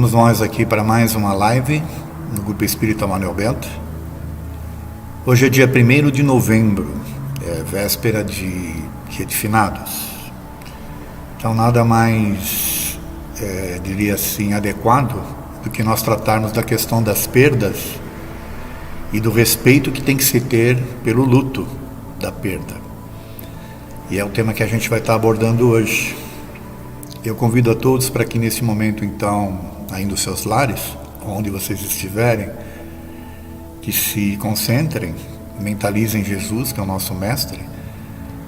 Estamos nós aqui para mais uma live no Grupo Espírita Manuel Bento. Hoje é dia 1º de novembro, véspera de Dia de Finados. Então nada mais, diria assim, adequado do que nós tratarmos da questão das perdas e do respeito que tem que se ter pelo luto da perda. E é o tema que a gente vai estar abordando hoje. Eu convido a todos para que nesse momento, então, aí nos seus lares, onde vocês estiverem, que se concentrem, mentalizem Jesus, que é o nosso mestre,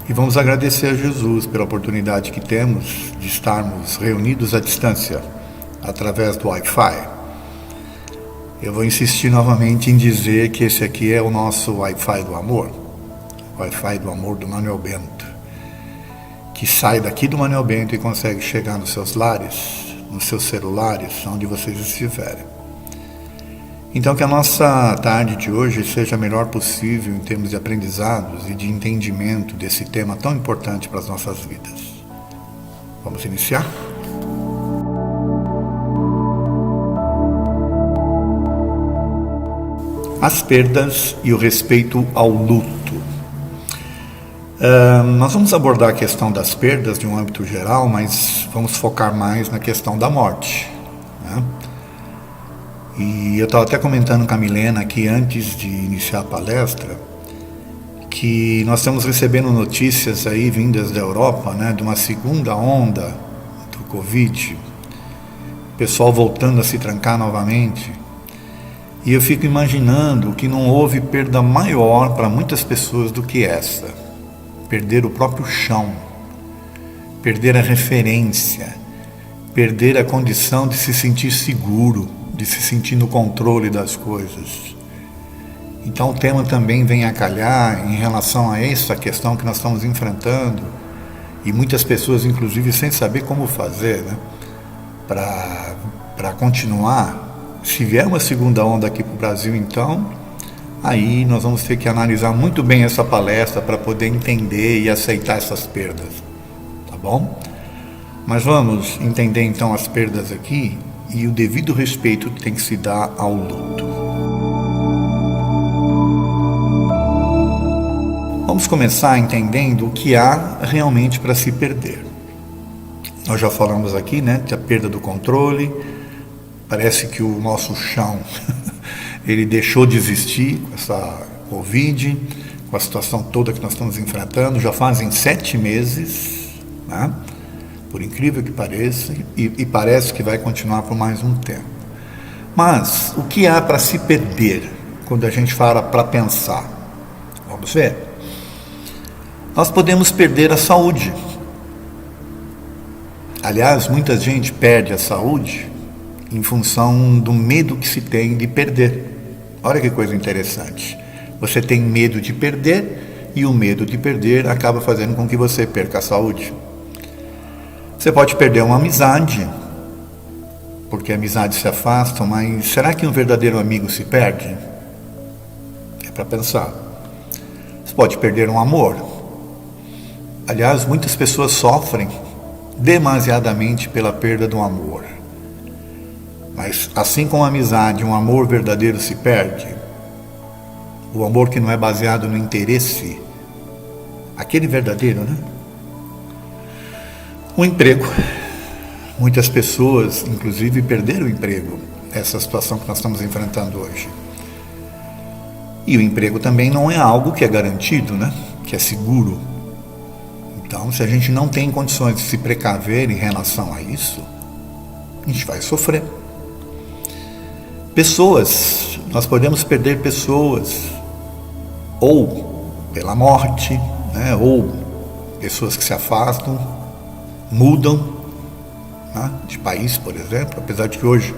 e vamos agradecer a Jesus pela oportunidade que temos de estarmos reunidos à distância, através do Wi-Fi. Eu vou insistir novamente em dizer que esse aqui é o nosso Wi-Fi do amor, o Wi-Fi do amor do Manuel Bento, que sai daqui do Manuel Bento e consegue chegar nos seus lares, nos seus celulares, onde vocês estiverem. Então que a nossa tarde de hoje seja a melhor possível em termos de aprendizados e de entendimento desse tema tão importante para as nossas vidas. Vamos iniciar? As perdas e o respeito ao luto. Nós vamos abordar a questão das perdas de um âmbito geral, mas vamos focar mais na questão da morte, né? E eu estava até comentando com a Milena aqui antes de iniciar a palestra, que nós estamos recebendo notícias aí vindas da Europa, né, de uma segunda onda do Covid, o pessoal voltando a se trancar novamente. E eu fico imaginando que não houve perda maior para muitas pessoas do que essa. Perder o próprio chão, perder a referência, perder a condição de se sentir seguro, de se sentir no controle das coisas. Então o tema também vem a calhar em relação a essa questão que nós estamos enfrentando, e muitas pessoas inclusive sem saber como fazer, né, para continuar. Se vier uma segunda onda aqui para o Brasil, então aí nós vamos ter que analisar muito bem essa palestra para poder entender e aceitar essas perdas, tá bom? Mas vamos entender então as perdas aqui e o devido respeito que tem que se dar ao luto. Vamos começar entendendo o que há realmente para se perder. Nós já falamos aqui, né, da perda do controle. Parece que o nosso chão ele deixou de existir com essa Covid, com a situação toda que nós estamos enfrentando. Já fazem 7 meses, né? Por incrível que pareça, e parece que vai continuar por mais um tempo. Mas o que há para se perder quando a gente fala para pensar? Vamos ver. Nós podemos perder a saúde. Aliás, muita gente perde a saúde em função do medo que se tem de perder. Olha que coisa interessante. Você tem medo de perder, e o medo de perder acaba fazendo com que você perca a saúde. Você pode perder uma amizade, porque amizades se afastam, mas será que um verdadeiro amigo se perde? É para pensar. Você pode perder um amor. Aliás, muitas pessoas sofrem demasiadamente pela perda do amor. Mas assim como a amizade, um amor verdadeiro se perde, o amor que não é baseado no interesse, aquele verdadeiro, né? O emprego. Muitas pessoas, inclusive, perderam o emprego, essa situação que nós estamos enfrentando hoje. E o emprego também não é algo que é garantido, né? Que é seguro. Então, se a gente não tem condições de se precaver em relação a isso, a gente vai sofrer. Pessoas, nós podemos perder pessoas, ou pela morte, né, ou pessoas que se afastam, mudam, né, de país, por exemplo, apesar de que hoje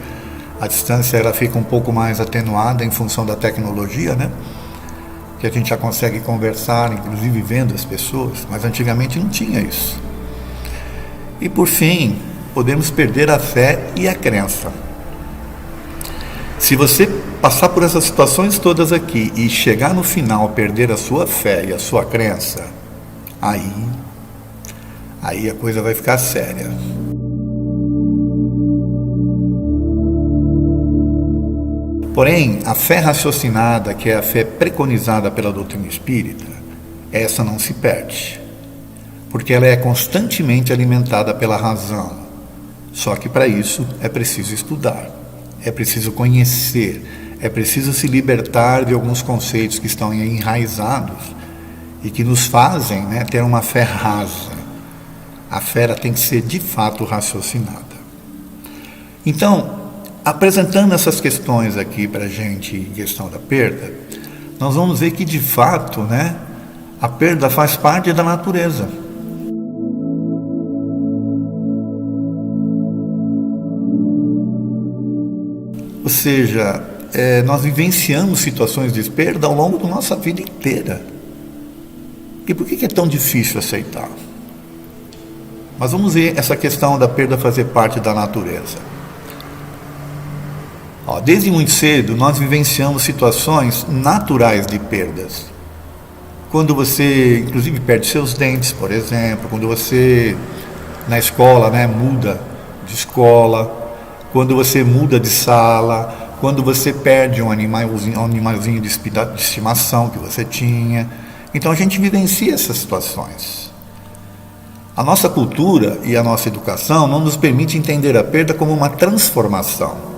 a distância ela fica um pouco mais atenuada em função da tecnologia, né, que a gente já consegue conversar, inclusive vendo as pessoas, mas antigamente não tinha isso. E por fim, podemos perder a fé e a crença. Se você passar por essas situações todas aqui e chegar no final a perder a sua fé e a sua crença, aí a coisa vai ficar séria. Porém, a fé raciocinada, que é a fé preconizada pela doutrina espírita, essa não se perde, porque ela é constantemente alimentada pela razão. Só que para isso é preciso estudar, é preciso conhecer, é preciso se libertar de alguns conceitos que estão enraizados e que nos fazem, né, ter uma fé rasa. A fé tem que ser de fato raciocinada. Então, apresentando essas questões aqui para a gente em questão da perda, nós vamos ver que de fato, né, a perda faz parte da natureza. Ou seja, nós vivenciamos situações de perda ao longo da nossa vida inteira. E por que é tão difícil aceitar? Mas vamos ver essa questão da perda fazer parte da natureza. Desde muito cedo, nós vivenciamos situações naturais de perdas. Quando você, inclusive, perde seus dentes, por exemplo, quando você, na escola, né, muda de escola, quando você muda de sala, quando você perde um animalzinho de estimação que você tinha. Então a gente vivencia essas situações. A nossa cultura e a nossa educação não nos permite entender a perda como uma transformação.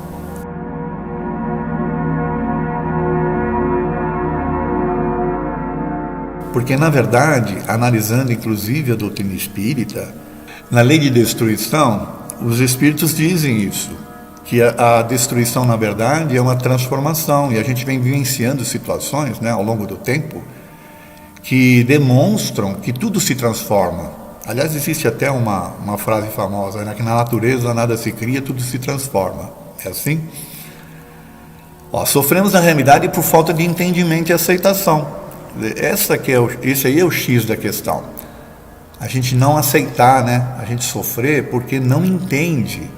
Porque, na verdade, analisando inclusive a doutrina espírita, na lei de destruição, os espíritos dizem isso, que a destruição, na verdade, é uma transformação, e a gente vem vivenciando situações, né, ao longo do tempo, que demonstram que tudo se transforma. Aliás, existe até uma frase famosa, né, que na natureza nada se cria, tudo se transforma. É assim? Sofremos na realidade por falta de entendimento e aceitação. Esse aí é o X da questão. A gente não aceitar, né, a gente sofrer porque não entende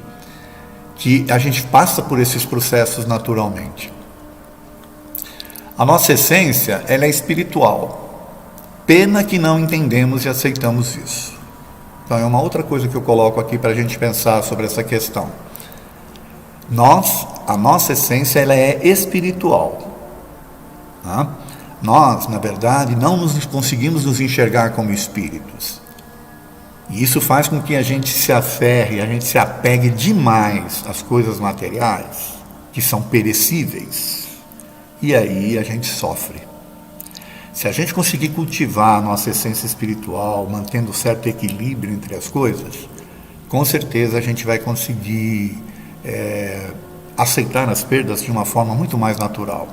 que a gente passa por esses processos naturalmente. A nossa essência, ela é espiritual. Pena que não entendemos e aceitamos isso. Então é uma outra coisa que eu coloco aqui para a gente pensar sobre essa questão. A nossa essência, ela é espiritual. Tá? Nós, na verdade, não conseguimos nos enxergar como espíritos. E isso faz com que a gente se aferre, a gente se apegue demais às coisas materiais, que são perecíveis. E aí a gente sofre. Se a gente conseguir cultivar a nossa essência espiritual, mantendo certo equilíbrio entre as coisas, com certeza a gente vai conseguir aceitar as perdas de uma forma muito mais natural.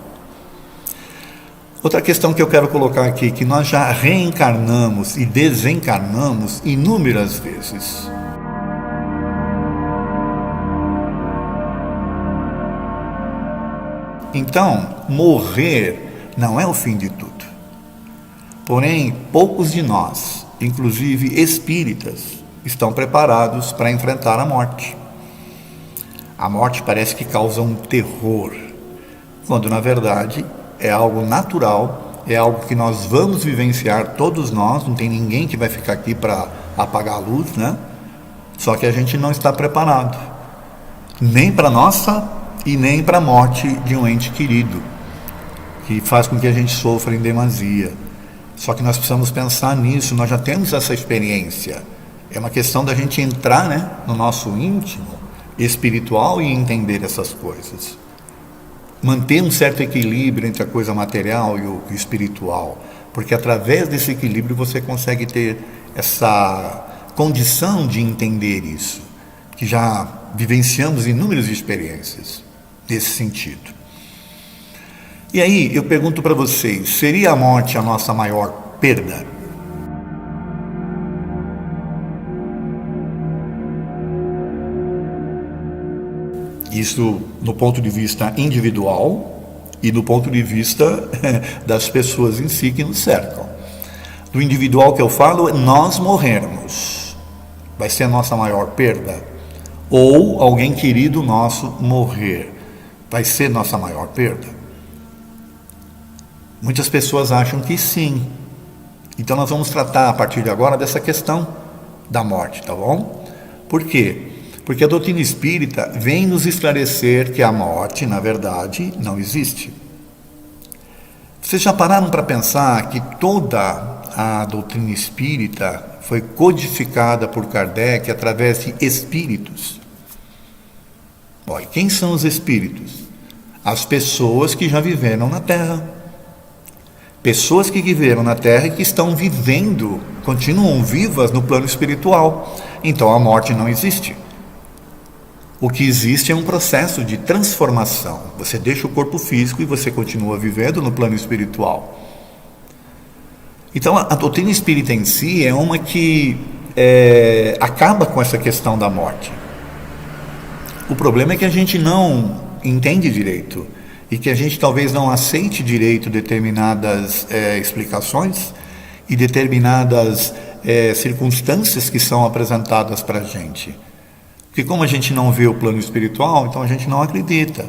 Outra questão que eu quero colocar aqui, que nós já reencarnamos e desencarnamos inúmeras vezes. Então, morrer não é o fim de tudo. Porém, poucos de nós, inclusive espíritas, estão preparados para enfrentar a morte. A morte parece que causa um terror, quando na verdade é algo natural, é algo que nós vamos vivenciar, todos nós, não tem ninguém que vai ficar aqui para apagar a luz, né? Só que a gente não está preparado, nem para a nossa e nem para a morte de um ente querido, que faz com que a gente sofra em demasia. Só que nós precisamos pensar nisso, nós já temos essa experiência. É uma questão da gente entrar, né, no nosso íntimo espiritual e entender essas coisas. Manter um certo equilíbrio entre a coisa material e o espiritual, porque através desse equilíbrio você consegue ter essa condição de entender isso, que já vivenciamos inúmeras experiências nesse sentido. E aí eu pergunto para vocês, seria a morte a nossa maior perda? Isso no ponto de vista individual e do ponto de vista das pessoas em si que nos cercam. Do individual que eu falo, nós morrermos. Vai ser a nossa maior perda? Ou alguém querido nosso morrer? Vai ser nossa maior perda? Muitas pessoas acham que sim. Então nós vamos tratar a partir de agora dessa questão da morte, tá bom? Por quê? Porque a doutrina espírita vem nos esclarecer que a morte, na verdade, não existe. Vocês já pararam para pensar que toda a doutrina espírita foi codificada por Kardec através de espíritos? Olha, quem são os espíritos? As pessoas que já viveram na Terra. Pessoas que viveram na Terra e que estão vivendo, continuam vivas no plano espiritual. Então a morte não existe. O que existe é um processo de transformação. Você deixa o corpo físico e você continua vivendo no plano espiritual. Então a doutrina espírita em si é uma que acaba com essa questão da morte. O problema é que a gente não entende direito e que a gente talvez não aceite direito determinadas explicações e determinadas circunstâncias que são apresentadas para a gente. Porque como a gente não vê o plano espiritual, então a gente não acredita.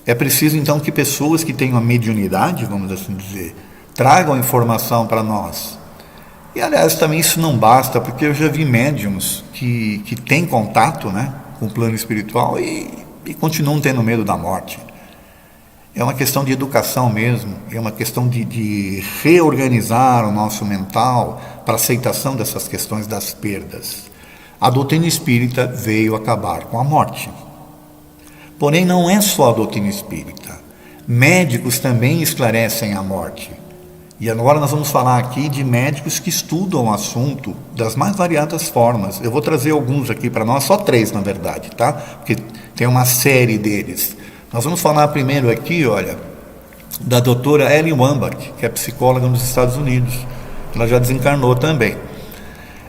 É preciso então que pessoas que tenham a mediunidade, vamos assim dizer, tragam informação para nós. E aliás, também isso não basta, porque eu já vi médiums que têm contato, né, com o plano espiritual e continuam tendo medo da morte. É uma questão de educação mesmo, é uma questão de reorganizar o nosso mental para a aceitação dessas questões das perdas. A doutrina espírita veio acabar com a morte. Porém, não é só a doutrina espírita. Médicos também esclarecem a morte. E agora nós vamos falar aqui de médicos que estudam o assunto das mais variadas formas. Eu vou trazer alguns aqui para nós, só 3 na verdade, tá? Porque tem uma série deles. Nós vamos falar primeiro aqui, olha, da doutora Ellen Wambach, que é psicóloga nos Estados Unidos. Ela já desencarnou também.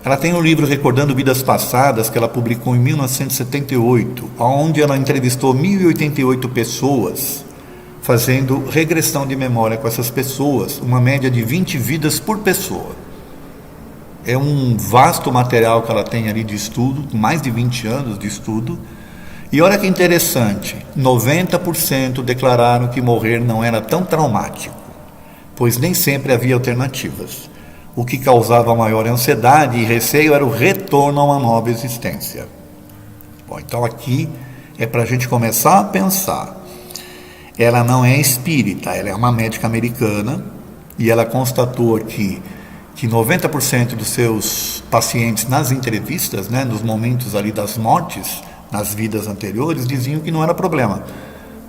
Ela tem um livro Recordando Vidas Passadas, que ela publicou em 1978, onde ela entrevistou 1.088 pessoas, fazendo regressão de memória com essas pessoas, uma média de 20 vidas por pessoa. É um vasto material que ela tem ali de estudo, mais de 20 anos de estudo. E olha que interessante, 90% declararam que morrer não era tão traumático, pois nem sempre havia alternativas. O que causava maior ansiedade e receio era o retorno a uma nova existência. Bom, então aqui é para a gente começar a pensar. Ela não é espírita, ela é uma médica americana e ela constatou que 90% dos seus pacientes nas entrevistas, né, nos momentos ali das mortes, nas vidas anteriores, diziam que não era problema.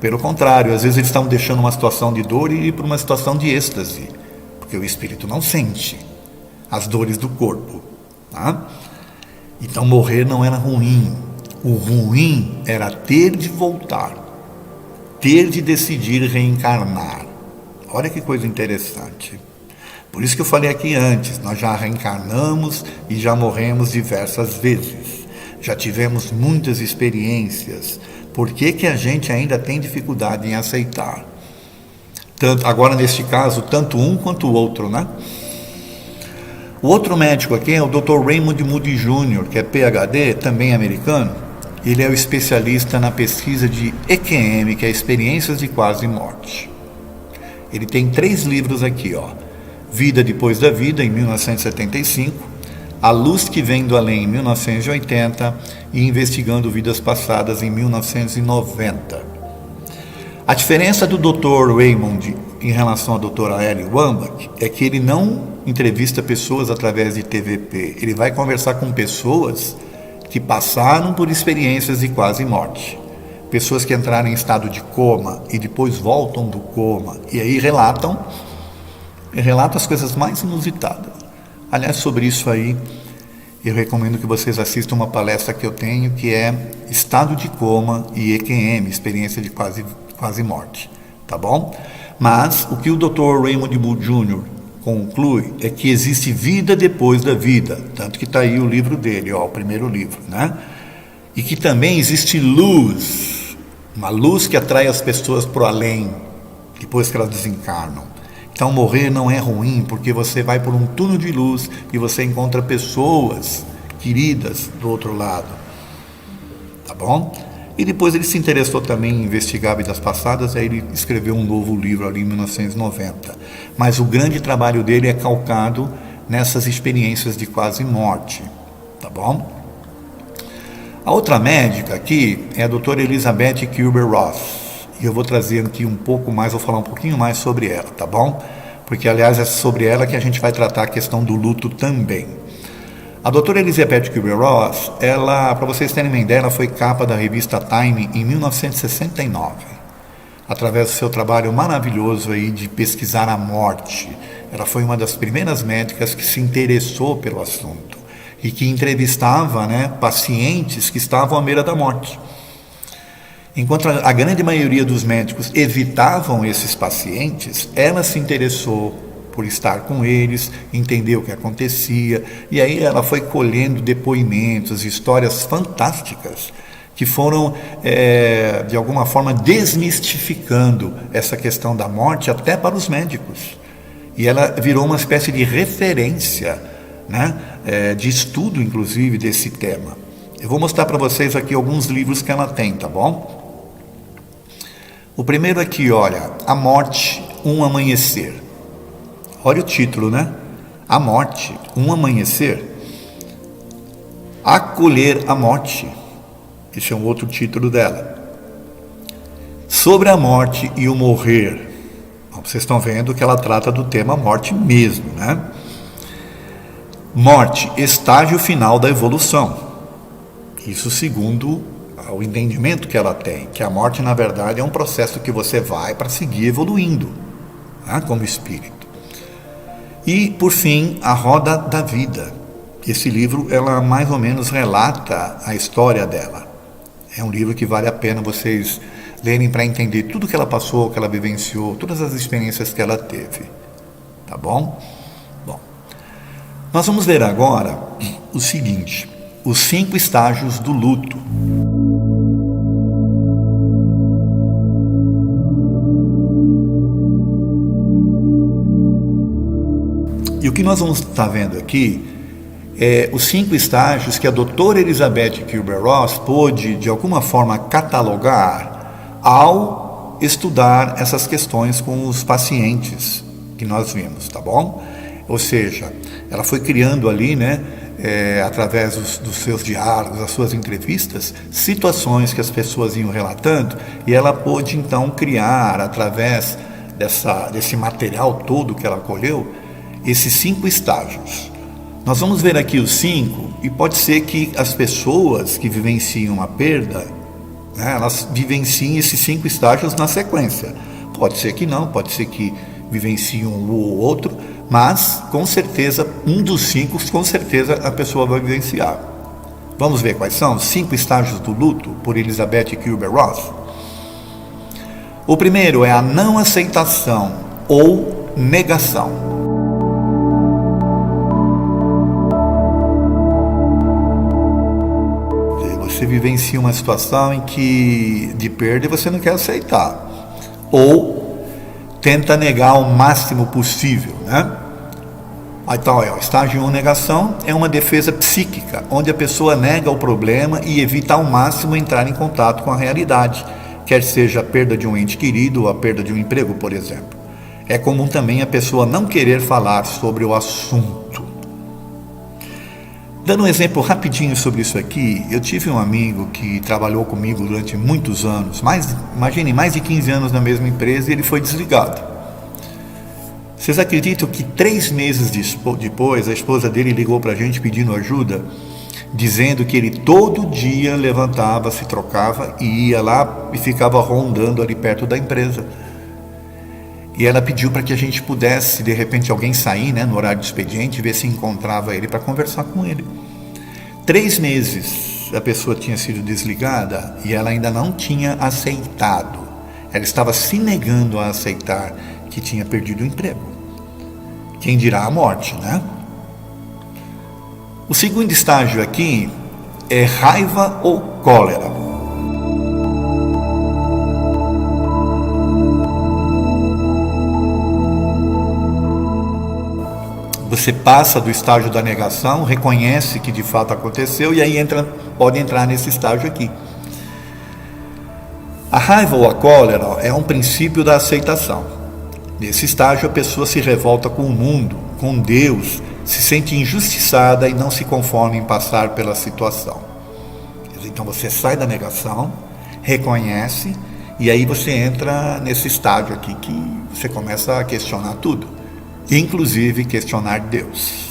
Pelo contrário, às vezes eles estavam deixando uma situação de dor e ir para uma situação de êxtase, porque o espírito não sente as dores do corpo, tá? Então morrer não era ruim. O ruim era ter de voltar, ter de decidir reencarnar. Olha que coisa interessante. Por isso que eu falei aqui antes, nós já reencarnamos e já morremos diversas vezes. Já tivemos muitas experiências. Por que a gente ainda tem dificuldade em aceitar? Agora, neste caso, tanto um quanto o outro, né? O outro médico aqui é o Dr. Raymond Moody Jr., que é PhD, também americano. Ele é o especialista na pesquisa de EQM, que é Experiências de Quase Morte. Ele tem 3 livros aqui, ó. Vida Depois da Vida, em 1975, A Luz que Vem do Além, em 1980, e Investigando Vidas Passadas, em 1990. A diferença do Dr. Raymond em relação à doutora Ellen Wambach é que ele não entrevista pessoas através de TVP. Ele vai conversar com pessoas que passaram por experiências de quase morte. Pessoas que entraram em estado de coma e depois voltam do coma. E aí relatam as coisas mais inusitadas. Aliás, sobre isso aí, eu recomendo que vocês assistam uma palestra que eu tenho, que é Estado de Coma e EQM, Experiência de Quase Morte. Tá bom? Mas o que o Dr. Raymond Moody Jr. conclui é que existe vida depois da vida, tanto que está aí o livro dele, ó, o primeiro livro, né? E que também existe luz, uma luz que atrai as pessoas para o além, depois que elas desencarnam. Então morrer não é ruim, porque você vai por um túnel de luz e você encontra pessoas queridas do outro lado, tá bom? E depois ele se interessou também em investigar vidas passadas, aí ele escreveu um novo livro ali em 1990. Mas o grande trabalho dele é calcado nessas experiências de quase morte, tá bom? A outra médica aqui é a doutora Elizabeth Kübler-Ross. E eu vou trazer aqui um pouco mais, vou falar um pouquinho mais sobre ela, tá bom? Porque, aliás, é sobre ela que a gente vai tratar a questão do luto também. A doutora Elizabeth Kübler-Ross, ela, para vocês terem uma ideia, ela foi capa da revista Time em 1969, através do seu trabalho maravilhoso aí de pesquisar a morte. Ela foi uma das primeiras médicas que se interessou pelo assunto e que entrevistava, pacientes que estavam à beira da morte. Enquanto a grande maioria dos médicos evitavam esses pacientes, ela se interessou por estar com eles, entender o que acontecia, e aí ela foi colhendo depoimentos, histórias fantásticas, que foram, de alguma forma, desmistificando essa questão da morte até para os médicos. E ela virou uma espécie de referência, de estudo, inclusive, desse tema. Eu vou mostrar para vocês aqui alguns livros que ela tem, tá bom? O primeiro aqui, olha, A Morte, um Amanhecer. Olha o título, A Morte, um Amanhecer. Acolher a Morte. Esse é um outro título dela. Sobre a morte e o morrer. Vocês estão vendo que ela trata do tema morte mesmo, Morte, estágio final da evolução. Isso segundo o entendimento que ela tem, que a morte, na verdade, é um processo que você vai para seguir evoluindo, como espírito. E, por fim, A Roda da Vida. Esse livro, ela mais ou menos relata a história dela. É um livro que vale a pena vocês lerem para entender tudo que ela passou, que ela vivenciou, todas as experiências que ela teve. Tá bom? Bom, nós vamos ver agora o seguinte, os 5 estágios do luto. E o que nós vamos estar vendo aqui é os 5 estágios que a doutora Elizabeth Kübler-Ross pôde, de alguma forma, catalogar ao estudar essas questões com os pacientes que nós vimos, tá bom? Ou seja, ela foi criando ali, através dos seus diálogos, das suas entrevistas, situações que as pessoas iam relatando, e ela pôde, então, criar, através desse material todo que ela colheu, esses 5 estágios. Nós vamos ver aqui os 5, e pode ser que as pessoas que vivenciam a perda, elas vivenciem esses 5 estágios na sequência. Pode ser que não, pode ser que vivenciem um ou outro, mas com certeza, um dos 5, com certeza a pessoa vai vivenciar. Vamos ver quais são os 5 estágios do luto, por Elizabeth Kübler-Ross. O primeiro é a não aceitação ou negação. Você vivencia uma situação em que de perda e você não quer aceitar, ou tenta negar o máximo possível, Então, o estágio 1, negação, é uma defesa psíquica, onde a pessoa nega o problema e evita ao máximo entrar em contato com a realidade, quer seja a perda de um ente querido ou a perda de um emprego, por exemplo. É comum também a pessoa não querer falar sobre o assunto. Dando um exemplo rapidinho sobre isso aqui, eu tive um amigo que trabalhou comigo durante muitos anos, imaginem, mais de 15 anos na mesma empresa, e ele foi desligado. Vocês acreditam que 3 meses depois, a esposa dele ligou para a gente pedindo ajuda, dizendo que ele todo dia levantava, se trocava e ia lá e ficava rondando ali perto da empresa. E ela pediu para que a gente pudesse, de repente, alguém sair, no horário do expediente, ver se encontrava ele para conversar com ele. 3 meses a pessoa tinha sido desligada e ela ainda não tinha aceitado. Ela estava se negando a aceitar que tinha perdido o emprego. Quem dirá a morte, O segundo estágio aqui é raiva ou cólera. Você passa do estágio da negação, reconhece que de fato aconteceu e aí pode entrar nesse estágio aqui. A raiva ou a cólera é um princípio da aceitação. Nesse estágio a pessoa se revolta com o mundo, com Deus, se sente injustiçada e não se conforma em passar pela situação. Quer Então você sai da negação, reconhece, e aí você entra nesse estágio aqui que você começa a questionar tudo, inclusive questionar Deus.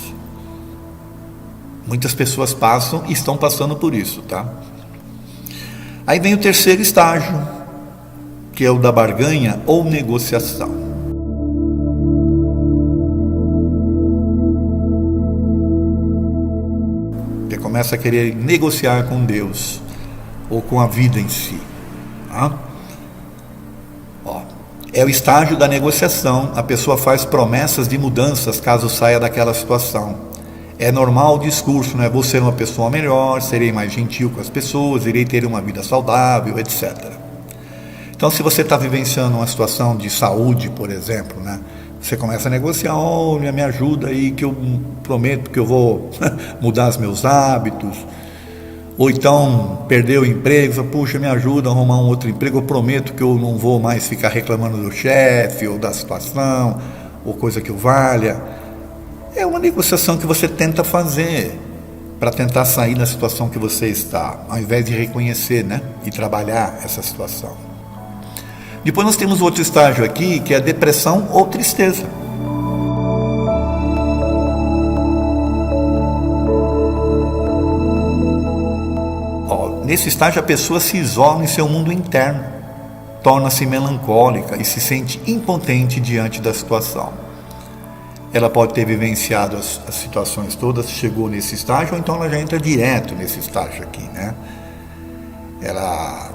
Muitas pessoas passam e estão passando por isso, tá? Aí vem o terceiro estágio, que é o da barganha ou negociação. Você começa a querer negociar com Deus ou com a vida em si. Tá? É o estágio da negociação. A pessoa faz promessas de mudanças caso saia daquela situação. É normal o discurso, né? Vou ser uma pessoa melhor, serei mais gentil com as pessoas, irei ter uma vida saudável, etc. Então, se você está vivenciando uma situação de saúde, por exemplo, né? Você começa a negociar, olha, me ajuda aí que eu prometo que eu vou mudar os meus hábitos. Ou então, perder o emprego, puxa, me ajuda a arrumar um outro emprego, eu prometo que eu não vou mais ficar reclamando do chefe, ou da situação, ou coisa que o valha. É uma negociação que você tenta fazer para tentar sair da situação que você está, ao invés de reconhecer, né? E trabalhar essa situação. Depois nós temos outro estágio aqui, que é a depressão ou tristeza. Nesse estágio a pessoa se isola em seu mundo interno, torna-se melancólica e se sente impotente diante da situação. Ela pode ter vivenciado as situações todas, chegou nesse estágio, ou então ela já entra direto nesse estágio aqui, né? Ela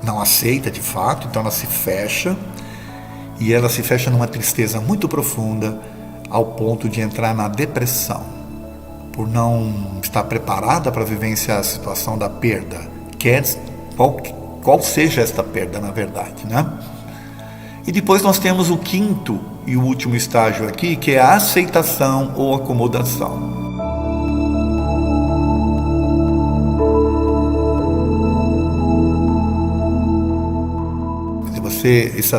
não aceita de fato, então ela se fecha, e ela se fecha numa tristeza muito profunda, ao ponto de entrar na depressão, por não estar preparada para vivenciar a situação da perda, qual seja esta perda na verdade, né? E depois nós temos o quinto e o último estágio aqui, que é a aceitação ou acomodação.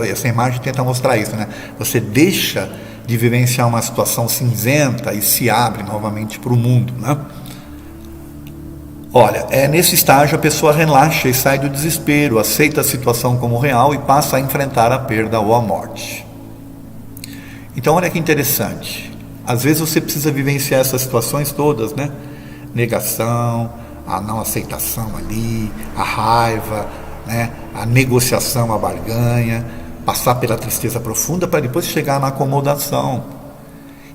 Essa imagem tenta mostrar isso, né? Você deixa de vivenciar uma situação cinzenta e se abre novamente para o mundo, né? Olha, nesse estágio a pessoa relaxa e sai do desespero, aceita a situação como real e passa a enfrentar a perda ou a morte. Então olha que interessante, às vezes você precisa vivenciar essas situações todas, né? Negação, a não aceitação ali, a raiva, né? A negociação, a barganha, passar pela tristeza profunda para depois chegar na acomodação.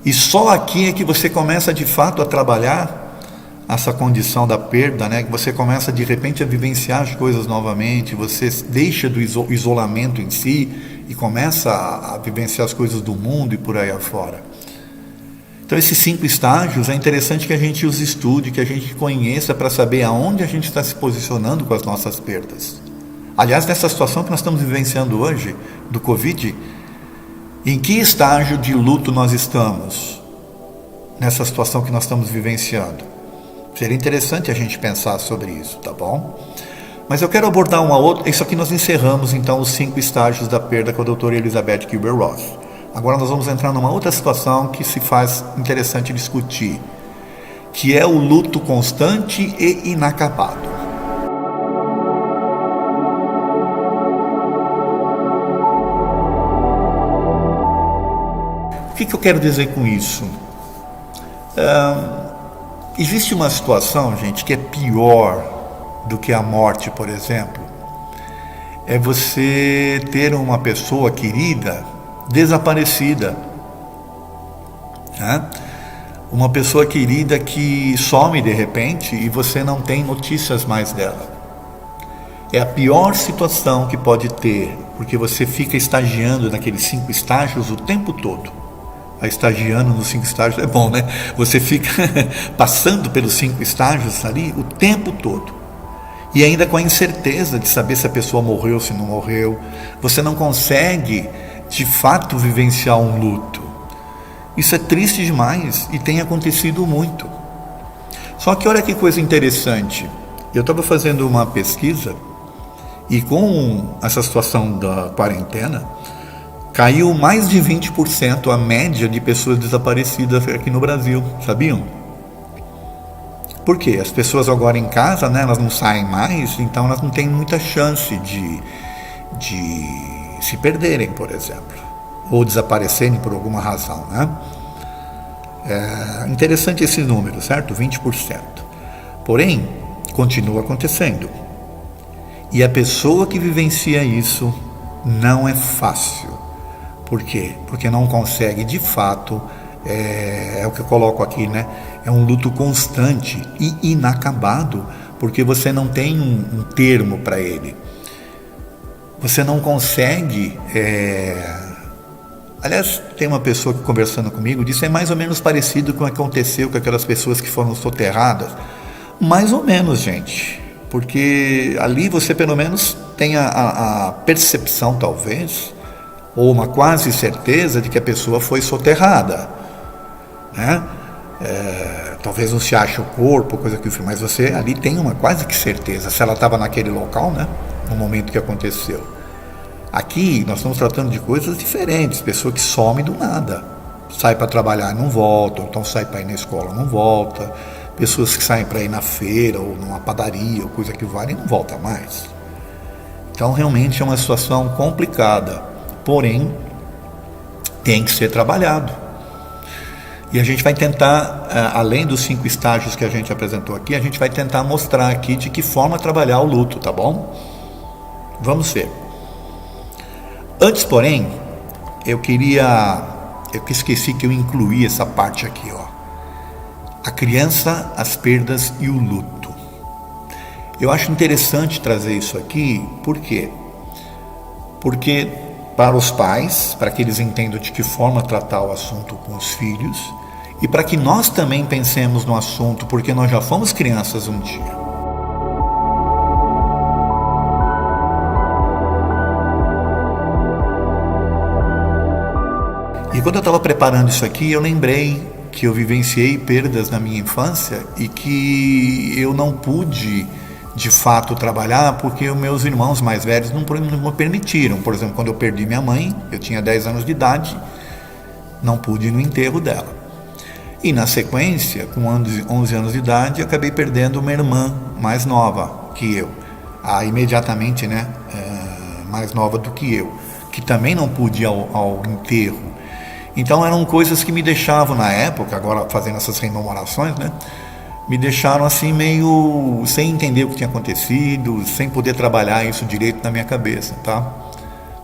E só aqui é que você começa de fato a trabalhar essa condição da perda, né? Que você começa de repente a vivenciar as coisas novamente, você deixa do isolamento em si e começa a vivenciar as coisas do mundo e por aí afora. Então esses 5 estágios é interessante que a gente os estude, que a gente conheça para saber aonde a gente está se posicionando com as nossas perdas. Aliás, nessa situação que nós estamos vivenciando hoje, do Covid, em que estágio de luto nós estamos nessa situação que nós estamos vivenciando? Seria interessante a gente pensar sobre isso, tá bom? Mas eu quero abordar uma outra. Isso aqui nós encerramos então os 5 estágios da perda com a doutora Elizabeth Kübler-Ross. Agora nós vamos entrar numa outra situação que se faz interessante discutir, que é o luto constante e inacabado. O que eu quero dizer com isso? Existe uma situação, gente, que é pior do que a morte, por exemplo. É você ter uma pessoa querida desaparecida, né? Uma pessoa querida que some de repente e você não tem notícias mais dela. É a pior situação que pode ter, porque você fica estagiando naqueles 5 estágios o tempo todo. Estagiando nos 5 estágios é bom, né? Você fica passando pelos 5 estágios ali o tempo todo. E ainda com a incerteza de saber se a pessoa morreu ou se não morreu. Você não consegue, de fato, vivenciar um luto. Isso é triste demais e tem acontecido muito. Só que olha que coisa interessante. Eu estava fazendo uma pesquisa e com essa situação da quarentena, caiu mais de 20% a média de pessoas desaparecidas aqui no Brasil, sabiam? Por quê? As pessoas agora em casa, né, elas não saem mais, então elas não têm muita chance de se perderem, por exemplo, ou desaparecerem por alguma razão, né? É interessante esse número, certo? 20%. Porém, continua acontecendo. E a pessoa que vivencia isso não é fácil. Por quê? Porque não consegue, de fato, é o que eu coloco aqui, né? É um luto constante e inacabado, porque você não tem um termo para ele. Você não consegue... Aliás, tem uma pessoa que conversando comigo disse é mais ou menos parecido com o que aconteceu com aquelas pessoas que foram soterradas. Mais ou menos, gente. Porque ali você pelo menos tem a percepção, talvez, ou uma quase certeza de que a pessoa foi soterrada, né? Talvez não se ache o corpo, coisa que eu fiz, mas você ali tem uma quase que certeza, se ela estava naquele local, né? No momento que aconteceu. Aqui nós estamos tratando de coisas diferentes, pessoa que some do nada, sai para trabalhar e não volta, ou então sai para ir na escola e não volta, pessoas que saem para ir na feira ou numa padaria ou coisa que vale e não volta mais. Então realmente é uma situação complicada, porém tem que ser trabalhado. E a gente vai tentar, além dos 5 estágios que a gente apresentou aqui, a gente vai tentar mostrar aqui de que forma trabalhar o luto, tá bom? Vamos ver. Antes, porém, eu esqueci que eu incluí essa parte aqui, ó. A criança, as perdas e o luto. Eu acho interessante trazer isso aqui, por quê? Porque para os pais, para que eles entendam de que forma tratar o assunto com os filhos, e para que nós também pensemos no assunto, porque nós já fomos crianças um dia. E quando eu estava preparando isso aqui, eu lembrei que eu vivenciei perdas na minha infância e que eu não pude, de fato, trabalhar porque os meus irmãos mais velhos não me permitiram. Por exemplo, quando eu perdi minha mãe, eu tinha 10 anos de idade, não pude ir no enterro dela. E na sequência, com 11 anos de idade, eu acabei perdendo uma irmã mais nova que eu. Imediatamente, né, mais nova do que eu, que também não pude ir ao enterro. Então eram coisas que me deixavam na época, agora fazendo essas rememorações, né? Me deixaram assim meio sem entender o que tinha acontecido, sem poder trabalhar isso direito na minha cabeça, tá?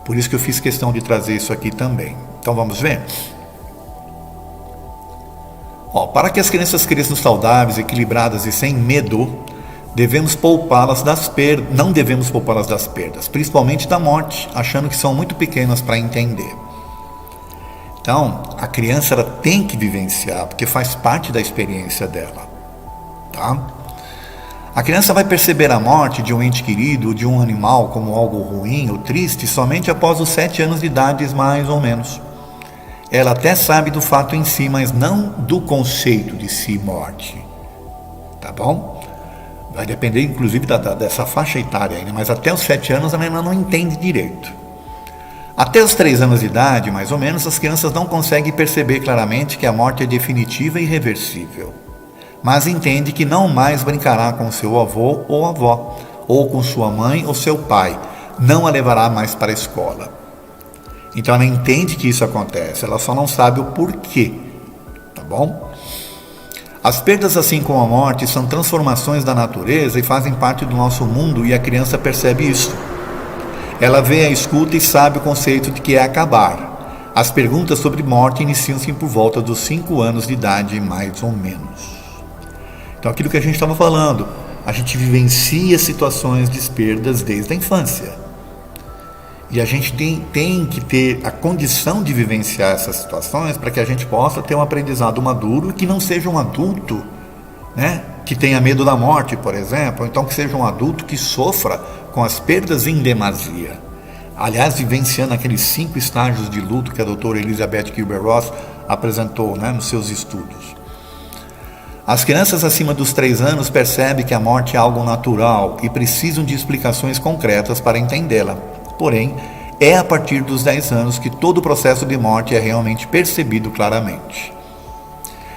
Por isso que eu fiz questão de trazer isso aqui também. Então vamos ver? Para que as crianças cresçam saudáveis, equilibradas e sem medo, devemos poupá-las das perdas, não devemos poupá-las das perdas, principalmente da morte, achando que são muito pequenas para entender. Então, a criança ela tem que vivenciar, porque faz parte da experiência dela, tá? A criança vai perceber a morte de um ente querido ou de um animal como algo ruim ou triste somente após os 7 anos de idade, mais ou menos. Ela até sabe do fato em si, mas não do conceito de si morte, tá bom? Vai depender inclusive dessa faixa etária ainda, mas até os 7 anos ela ainda não entende direito. Até os 3 anos de idade, mais ou menos, as crianças não conseguem perceber claramente que a morte é definitiva e irreversível, mas entende que não mais brincará com seu avô ou avó, ou com sua mãe ou seu pai, não a levará mais para a escola. Então ela entende que isso acontece, ela só não sabe o porquê, tá bom? As perdas, assim como a morte, são transformações da natureza e fazem parte do nosso mundo, e a criança percebe isso. Ela vê, escuta e sabe o conceito de que é acabar. As perguntas sobre morte iniciam-se por volta dos 5 anos de idade, mais ou menos. Então, aquilo que a gente estava falando, a gente vivencia situações de perdas desde a infância. E a gente tem que ter a condição de vivenciar essas situações para que a gente possa ter um aprendizado maduro, que não seja um adulto, né, que tenha medo da morte, por exemplo, ou então que seja um adulto que sofra com as perdas em demasia. Aliás, vivenciando aqueles 5 estágios de luto que a doutora Elizabeth Kübler-Ross apresentou, né, nos seus estudos. As crianças acima dos 3 anos percebem que a morte é algo natural e precisam de explicações concretas para entendê-la. Porém, é a partir dos 10 anos que todo o processo de morte é realmente percebido claramente.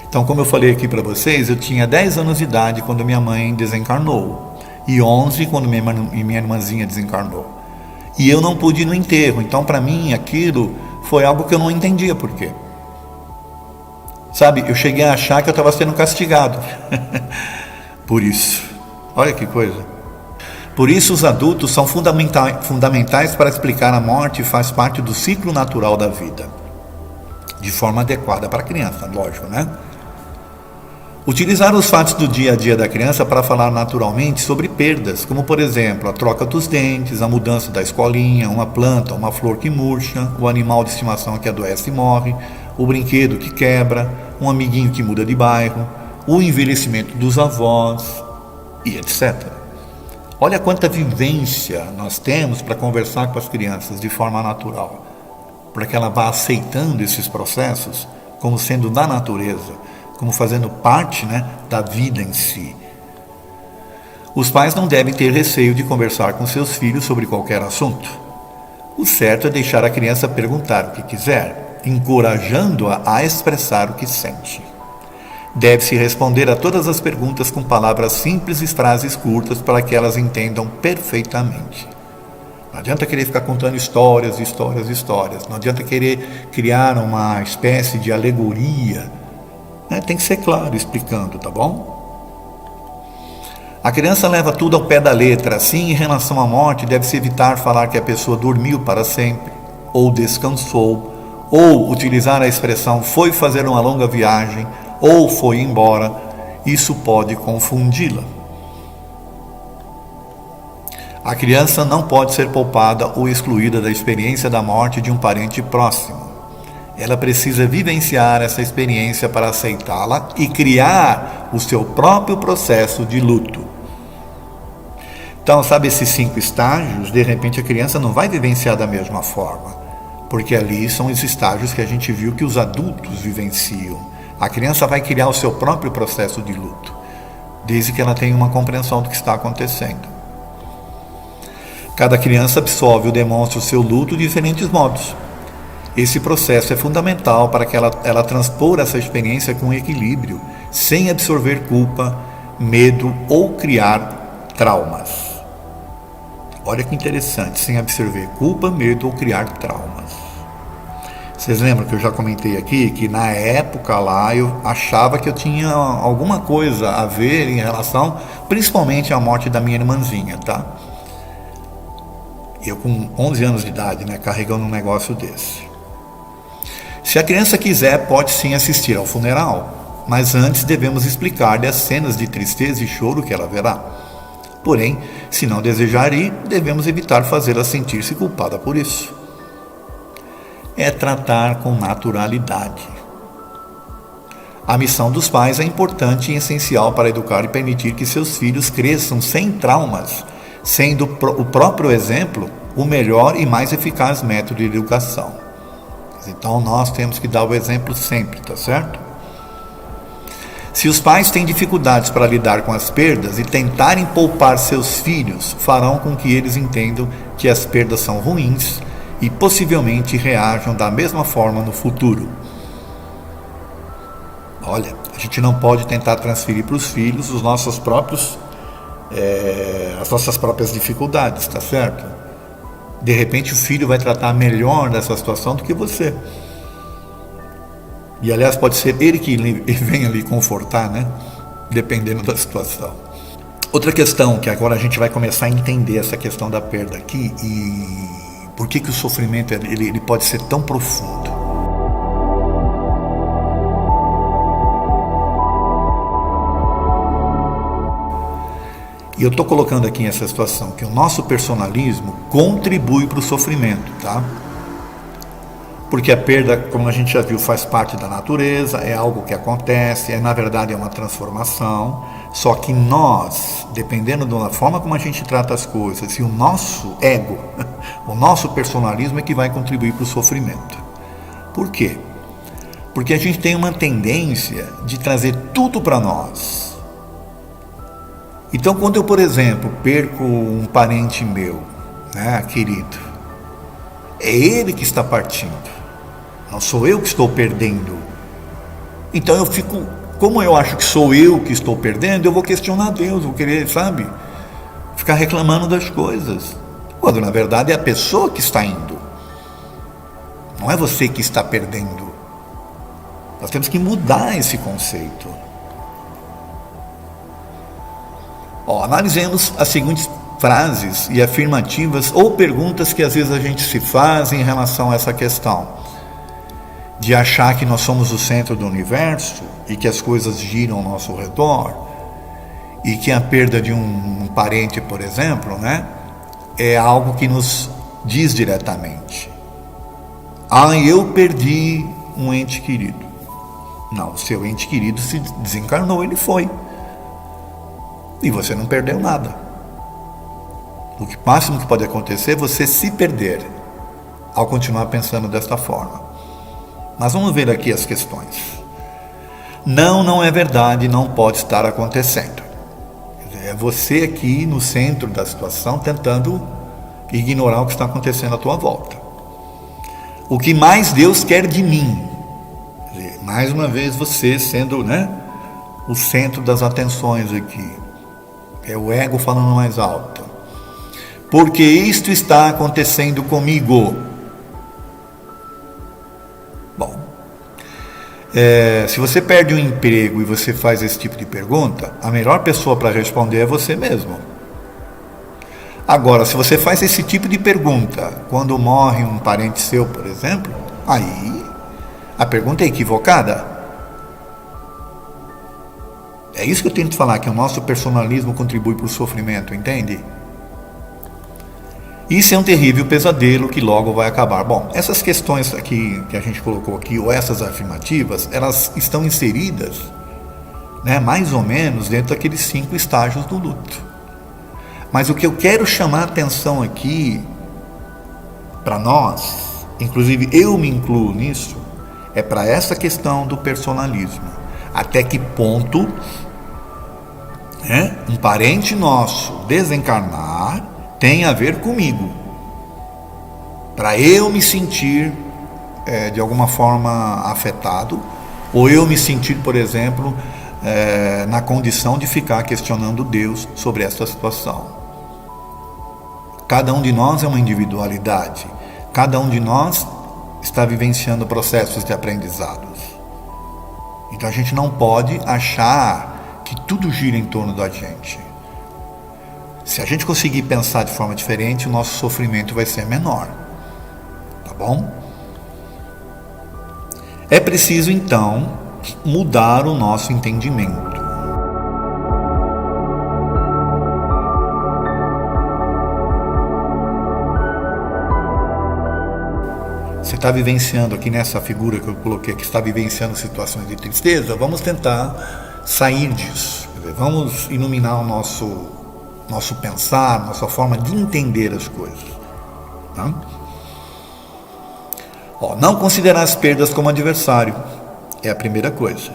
Então, como eu falei aqui para vocês, eu tinha 10 anos de idade quando minha mãe desencarnou e 11 quando minha irmãzinha desencarnou. E eu não pude ir no enterro, então para mim aquilo foi algo que eu não entendia por quê. Sabe, eu cheguei a achar que eu estava sendo castigado por isso. Olha que coisa. Por isso os adultos são fundamentais para explicar a morte e faz parte do ciclo natural da vida. De forma adequada para a criança, lógico, né? Utilizar os fatos do dia a dia da criança para falar naturalmente sobre perdas, como por exemplo, a troca dos dentes, a mudança da escolinha, uma planta, uma flor que murcha, o animal de estimação que adoece e morre, o brinquedo que quebra, um amiguinho que muda de bairro, o envelhecimento dos avós e etc. Olha quanta vivência nós temos para conversar com as crianças de forma natural, para que ela vá aceitando esses processos como sendo da natureza, como fazendo parte, da vida em si. Os pais não devem ter receio de conversar com seus filhos sobre qualquer assunto. O certo é deixar a criança perguntar o que quiser, encorajando-a a expressar o que sente. Deve-se responder a todas as perguntas com palavras simples e frases curtas para que elas entendam perfeitamente. Não adianta querer ficar contando histórias. Não adianta querer criar uma espécie de alegoria. Tem que ser claro explicando, tá bom? A criança leva tudo ao pé da letra. Assim, em relação à morte, deve-se evitar falar que a pessoa dormiu para sempre, ou descansou, ou utilizar a expressão foi fazer uma longa viagem, ou foi embora. Isso pode confundi-la. A criança não pode ser poupada ou excluída da experiência da morte de um parente próximo. Ela precisa vivenciar essa experiência para aceitá-la e criar o seu próprio processo de luto. Então, sabe esses 5 estágios? De repente a criança não vai vivenciar da mesma forma, porque ali são os estágios que a gente viu que os adultos vivenciam. A criança vai criar o seu próprio processo de luto, desde que ela tenha uma compreensão do que está acontecendo. Cada criança absorve ou demonstra o seu luto de diferentes modos. Esse processo é fundamental para que ela transpor essa experiência com equilíbrio, sem absorver culpa, medo ou criar traumas. Olha que interessante, sem absorver culpa, medo ou criar traumas. Vocês lembram que eu já comentei aqui que na época lá eu achava que eu tinha alguma coisa a ver em relação, principalmente à morte da minha irmãzinha, tá? Eu com 11 anos de idade, carregando um negócio desse. Se a criança quiser, pode sim assistir ao funeral, mas antes devemos explicar-lhe as cenas de tristeza e choro que ela verá. Porém, se não desejar ir, devemos evitar fazê-la sentir-se culpada por isso. É tratar com naturalidade. A missão dos pais é importante e essencial para educar e permitir que seus filhos cresçam sem traumas, sendo o próprio exemplo o melhor e mais eficaz método de educação. Então nós temos que dar o exemplo sempre, tá certo? Se os pais têm dificuldades para lidar com as perdas e tentarem poupar seus filhos, farão com que eles entendam que as perdas são ruins e possivelmente reajam da mesma forma no futuro. Olha, a gente não pode tentar transferir para os filhos as nossas próprias dificuldades, tá certo? De repente o filho vai tratar melhor dessa situação do que você. E aliás pode ser ele que venha lhe confortar, dependendo da situação. Outra questão que agora a gente vai começar a entender essa questão da perda aqui e por que o sofrimento ele pode ser tão profundo. E eu estou colocando aqui essa situação, que o nosso personalismo contribui para o sofrimento, tá? Porque a perda, como a gente já viu, faz parte da natureza, é algo que acontece, na verdade é uma transformação, só que nós, dependendo da forma como a gente trata as coisas, e o nosso ego, o nosso personalismo é que vai contribuir para o sofrimento. Por quê? Porque a gente tem uma tendência de trazer tudo para nós. Então, quando eu, por exemplo, perco um parente meu, querido, é ele que está partindo, não sou eu que estou perdendo. Então eu fico, como eu acho que sou eu que estou perdendo, eu vou questionar Deus, vou querer, sabe, ficar reclamando das coisas, quando na verdade é a pessoa que está indo, não é você que está perdendo. Nós temos que mudar esse conceito. Analisemos as seguintes frases e afirmativas ou perguntas que às vezes a gente se faz em relação a essa questão de achar que nós somos o centro do universo e que as coisas giram ao nosso redor e que a perda de um parente, por exemplo, né, é algo que nos diz diretamente: eu perdi um ente querido. Não, o seu ente querido se desencarnou, ele foi. E você não perdeu nada. O máximo que pode acontecer é você se perder ao continuar pensando desta forma. Mas vamos ver aqui as questões. Não é verdade, não pode estar acontecendo. É você aqui no centro da situação tentando ignorar o que está acontecendo à tua volta. O que mais Deus quer de mim? Mais uma vez você sendo, né, o centro das atenções aqui. É o ego falando mais alto. Porque isto está acontecendo comigo. Bom, se você perde um emprego e você faz esse tipo de pergunta, a melhor pessoa para responder é você mesmo. Agora, se você faz esse tipo de pergunta quando morre um parente seu, por exemplo, aí a pergunta é equivocada. É isso que eu tento falar, que o nosso personalismo contribui para o sofrimento, entende? Isso é um terrível pesadelo que logo vai acabar. Bom, essas questões aqui que a gente colocou aqui, ou essas afirmativas, elas estão inseridas, né, mais ou menos dentro daqueles 5 estágios do luto. Mas o que eu quero chamar a atenção aqui para nós, inclusive eu me incluo nisso, é para essa questão do personalismo. Até que ponto um parente nosso desencarnar tem a ver comigo, para eu me sentir de alguma forma afetado, ou eu me sentir, por exemplo, na condição de ficar questionando Deus sobre essa situação. Cada um de nós é uma individualidade, cada um de nós está vivenciando processos de aprendizados. Então a gente não pode achar que tudo gira em torno da gente. Se a gente conseguir pensar de forma diferente, o nosso sofrimento vai ser menor. Tá bom? É preciso então mudar o nosso entendimento. Você está vivenciando aqui nessa figura que eu coloquei, que está vivenciando situações de tristeza, vamos tentar sair disso. Vamos iluminar o nosso pensar, nossa forma de entender as coisas. Tá? Não considerar as perdas como adversário é a primeira coisa.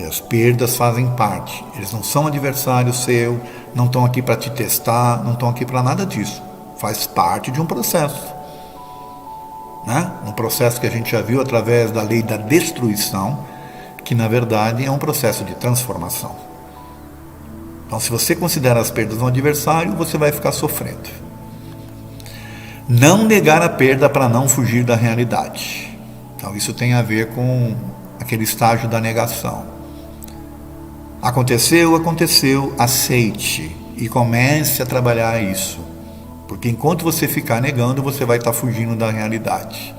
As perdas fazem parte. Eles não são adversário seu, não estão aqui para te testar, não estão aqui para nada disso. Faz parte de um processo. Um processo que a gente já viu através da lei da destruição, que na verdade é um processo de transformação. Então, se você considera as perdas um adversário, você vai ficar sofrendo. Não negar a perda para não fugir da realidade. Então, isso tem a ver com aquele estágio da negação. Aconteceu, aceite e comece a trabalhar isso. Porque enquanto você ficar negando, você vai estar fugindo da realidade.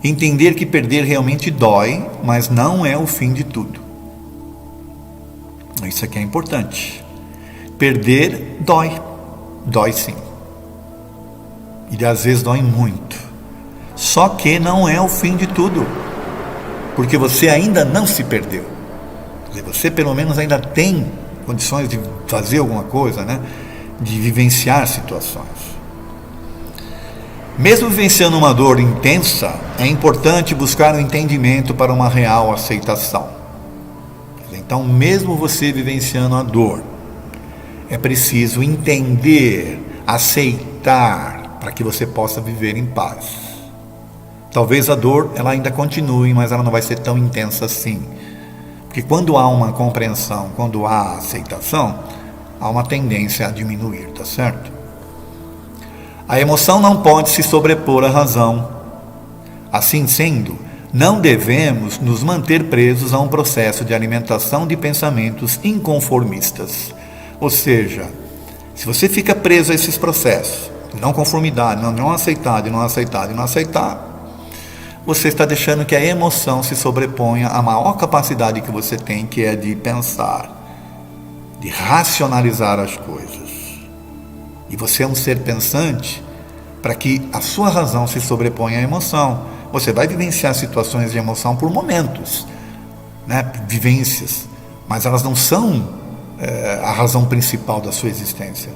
Entender que perder realmente dói, mas não é o fim de tudo. Isso aqui é importante. Perder dói sim. E às vezes dói muito. Só que não é o fim de tudo. Porque você ainda não se perdeu. Quer dizer, você pelo menos ainda tem condições de fazer alguma coisa, né? De vivenciar situações. Mesmo vivenciando uma dor intensa, é importante buscar um entendimento para uma real aceitação. Então, mesmo você vivenciando a dor, é preciso entender, aceitar, para que você possa viver em paz. talvez a dor ela ainda continue, mas ela não vai ser tão intensa assim. Porque quando há uma compreensão, quando há aceitação, há uma tendência a diminuir, tá certo? A emoção não pode se sobrepor à razão. Assim sendo, não devemos nos manter presos a um processo de alimentação de pensamentos inconformistas. Ou seja, se você fica preso a esses processos, de não conformidade, não aceitar, de não aceitar, de não aceitar, você está deixando que a emoção se sobreponha à maior capacidade que você tem, que é de pensar, de racionalizar as coisas. E você é um ser pensante, para que a sua razão se sobreponha à emoção. Você vai vivenciar situações de emoção por momentos, né? Vivências, mas elas não são a razão principal da sua existência.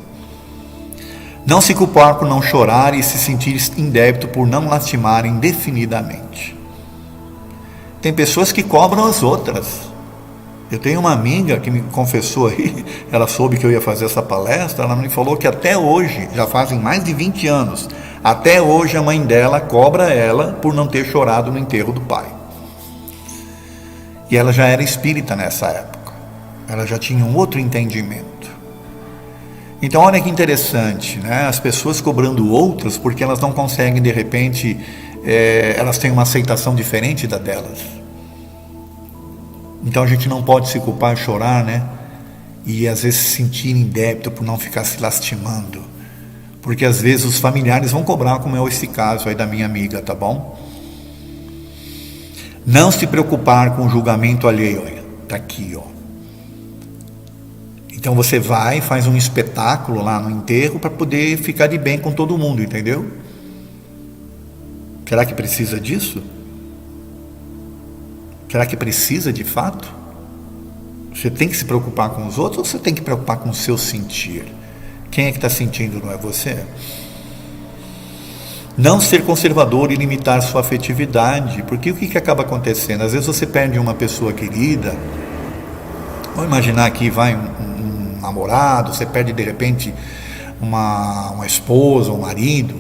Não se culpar por não chorar e se sentir em débito por não lastimar indefinidamente. Tem pessoas que cobram as outras. Eu tenho uma amiga que me confessou aí, ela soube que eu ia fazer essa palestra, ela me falou que até hoje, já fazem mais de 20 anos, até hoje a mãe dela cobra ela por não ter chorado no enterro do pai. E ela já era espírita nessa época, ela já tinha um outro entendimento. Então olha que interessante, né? As pessoas cobrando outras porque elas não conseguem, de repente, elas têm uma aceitação diferente da delas. Então a gente não pode se culpar e chorar, né? E às vezes se sentir em débito por não ficar se lastimando. Porque às vezes os familiares vão cobrar, como é esse caso aí da minha amiga, tá bom? Não se preocupar com o julgamento alheio, olha, tá aqui, ó. Então você vai, faz um espetáculo lá no enterro para poder ficar de bem com todo mundo, entendeu? Será que precisa disso? Será que precisa de fato? Você tem que se preocupar com os outros ou você tem que preocupar com o seu sentir? Quem é que está sentindo, não é você? Não ser conservador e limitar sua afetividade, porque o que acaba acontecendo? Às vezes você perde uma pessoa querida, vamos imaginar que vai um namorado, você perde de repente uma esposa, um marido,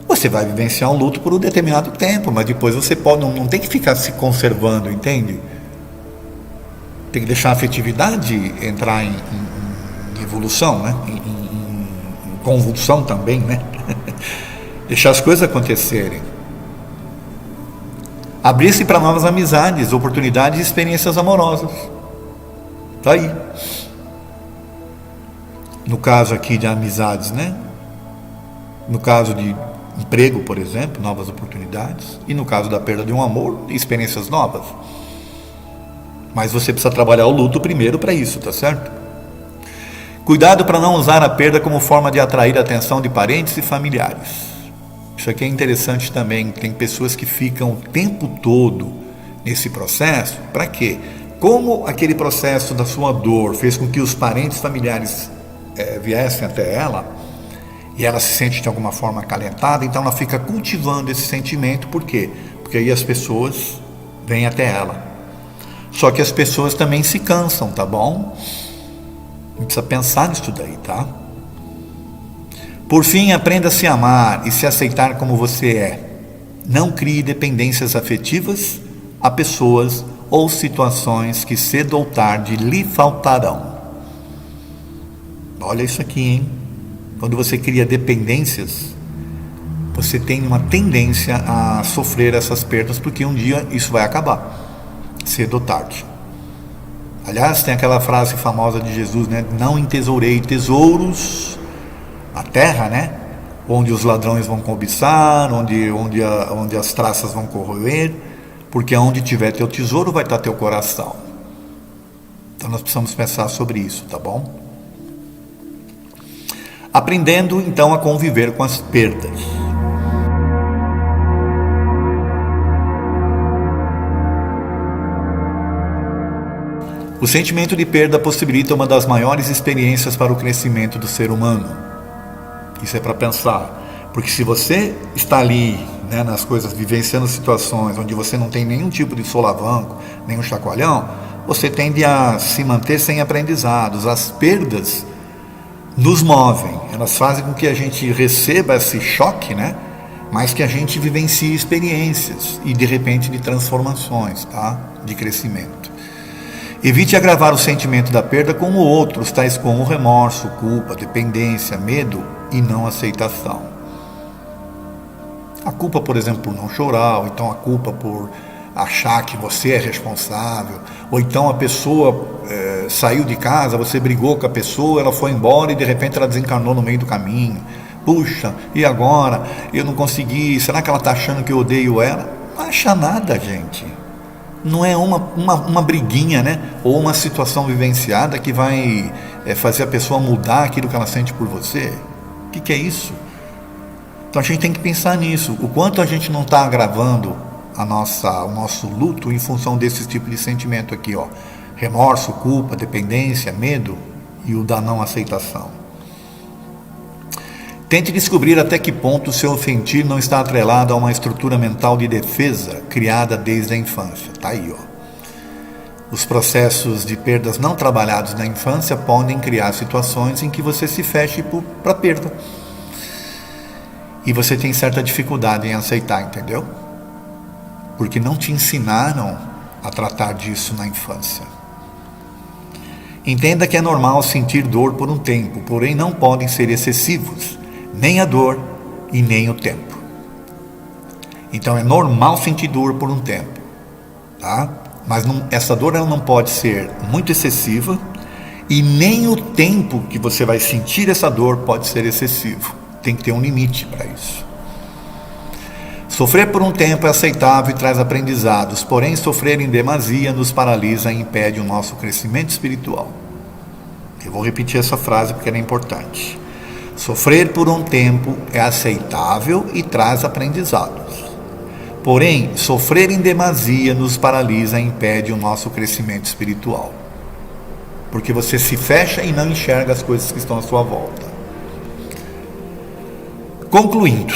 você vai vivenciar um luto por um determinado tempo, mas depois você pode, não tem que ficar se conservando, entende? Tem que deixar a afetividade entrar em evolução, né? Em convulsão também, né? Deixar as coisas acontecerem. Abrir-se para novas amizades, oportunidades e experiências amorosas. Está aí. No caso aqui de amizades, né? No caso de emprego, por exemplo, novas oportunidades. E no caso da perda de um amor, experiências novas. Mas você precisa trabalhar o luto primeiro para isso, tá certo? Cuidado para não usar a perda como forma de atrair a atenção de parentes e familiares. Isso aqui é interessante também. Tem pessoas que ficam o tempo todo nesse processo. Para quê? Como aquele processo da sua dor fez com que os parentes familiares viessem até ela, e ela se sente de alguma forma acalentada, então ela fica cultivando esse sentimento. Por quê? Porque aí as pessoas vêm até ela. Só que as pessoas também se cansam, tá bom? A gente precisa pensar nisso daí, tá? Por fim, aprenda a se amar e se aceitar como você é. Não crie dependências afetivas a pessoas ou situações que cedo ou tarde lhe faltarão. Olha isso aqui, hein? Quando você cria dependências, você tem uma tendência a sofrer essas perdas, porque um dia isso vai acabar, cedo ou tarde. Aliás, tem aquela frase famosa de Jesus, né? Não entesourei tesouros na terra, né? Onde os ladrões vão cobiçar, onde as traças vão corroer, porque onde tiver teu tesouro vai estar teu coração. Então nós precisamos pensar sobre isso, tá bom? Aprendendo então a conviver com as perdas. O sentimento de perda possibilita uma das maiores experiências para o crescimento do ser humano. Isso é para pensar, porque se você está ali, né, nas coisas, vivenciando situações onde você não tem nenhum tipo de solavanco, nenhum chacoalhão, você tende a se manter sem aprendizados. As perdas nos movem, elas fazem com que a gente receba esse choque, né, mas que a gente vivencie experiências e de repente de transformações, tá? De crescimento. Evite agravar o sentimento da perda com outros, tais como remorso, culpa, dependência, medo e não aceitação. A culpa, por exemplo, por não chorar, ou então a culpa por achar que você é responsável, ou então a pessoa saiu de casa, você brigou com a pessoa, ela foi embora e de repente ela desencarnou no meio do caminho. Puxa, e agora? Eu não consegui, será que ela está achando que eu odeio ela? Não acha nada, gente. Não é uma briguinha, né? Ou uma situação vivenciada que vai fazer a pessoa mudar aquilo que ela sente por você. O que é isso? Então a gente tem que pensar nisso. O quanto a gente não está agravando o nosso luto em função desse tipo de sentimento aqui, ó. Remorso, culpa, dependência, medo e o da não aceitação. Tente descobrir até que ponto o seu sentir não está atrelado a uma estrutura mental de defesa criada desde a infância. Tá aí, ó. Os processos de perdas não trabalhados na infância podem criar situações em que você se feche para perda. E você tem certa dificuldade em aceitar, entendeu? Porque não te ensinaram a tratar disso na infância. Entenda que é normal sentir dor por um tempo, porém não podem ser excessivos. Nem a dor e nem o tempo. Então é normal sentir dor por um tempo, tá? Mas essa dor ela não pode ser muito excessiva e nem o tempo que você vai sentir essa dor pode ser excessivo. Tem que ter um limite para isso. Sofrer por um tempo é aceitável e traz aprendizados, porém sofrer em demasia nos paralisa e impede o nosso crescimento espiritual. Eu vou repetir essa frase porque ela é importante. Sofrer por um tempo é aceitável e traz aprendizados. Porém, sofrer em demasia nos paralisa e impede o nosso crescimento espiritual. Porque você se fecha e não enxerga as coisas que estão à sua volta. Concluindo,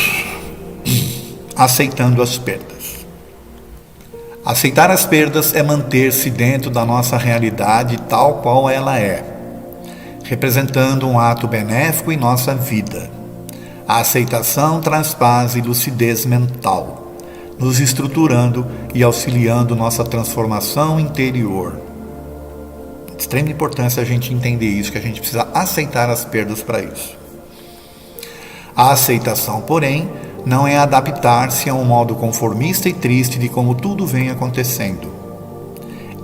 aceitando as perdas. Aceitar as perdas é manter-se dentro da nossa realidade tal qual ela é, representando um ato benéfico em nossa vida. A aceitação traz paz e lucidez mental, nos estruturando e auxiliando nossa transformação interior. De extrema importância a gente entender isso, que a gente precisa aceitar as perdas para isso. A aceitação, porém, não é adaptar-se a um modo conformista e triste de como tudo vem acontecendo.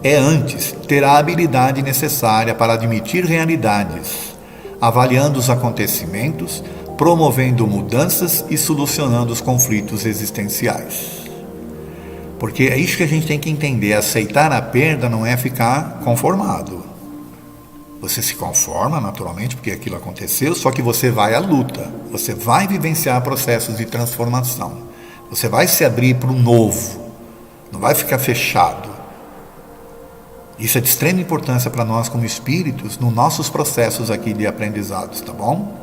É antes ter a habilidade necessária para admitir realidades, avaliando os acontecimentos, promovendo mudanças e solucionando os conflitos existenciais. Porque é isso que a gente tem que entender. Aceitar a perda não é ficar conformado. Você se conforma naturalmente porque aquilo aconteceu, só que você vai à luta, você vai vivenciar processos de transformação, você vai se abrir para o novo, não vai ficar fechado. Isso é de extrema importância para nós como espíritos, nos nossos processos aqui de aprendizados, tá bom?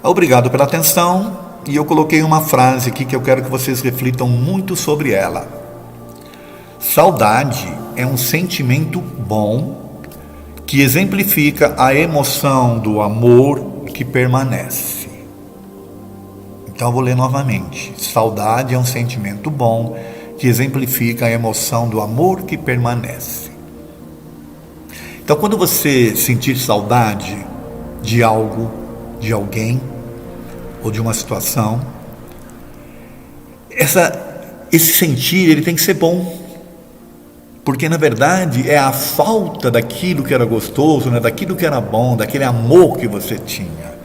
Obrigado pela atenção, e eu coloquei uma frase aqui que eu quero que vocês reflitam muito sobre ela. Saudade é um sentimento bom que exemplifica a emoção do amor que permanece. Então eu vou ler novamente. Saudade é um sentimento bom que exemplifica a emoção do amor que permanece. Então, quando você sentir saudade de algo, de alguém, ou de uma situação, esse sentir, ele tem que ser bom. Porque, na verdade, é a falta daquilo que era gostoso, né? Daquilo que era bom, daquele amor que você tinha.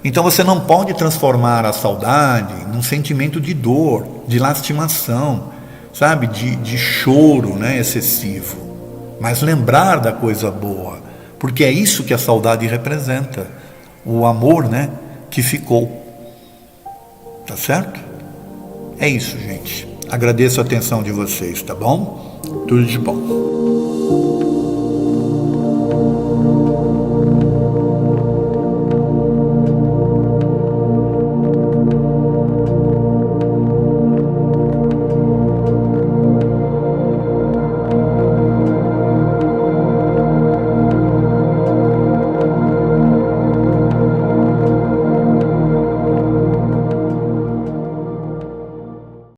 Então você não pode transformar a saudade num sentimento de dor, de lastimação, sabe? De choro, né? Excessivo. Mas lembrar da coisa boa, porque é isso que a saudade representa. O amor, né? Que ficou. Tá certo? É isso, gente. Agradeço a atenção de vocês, tá bom? Tudo de bom.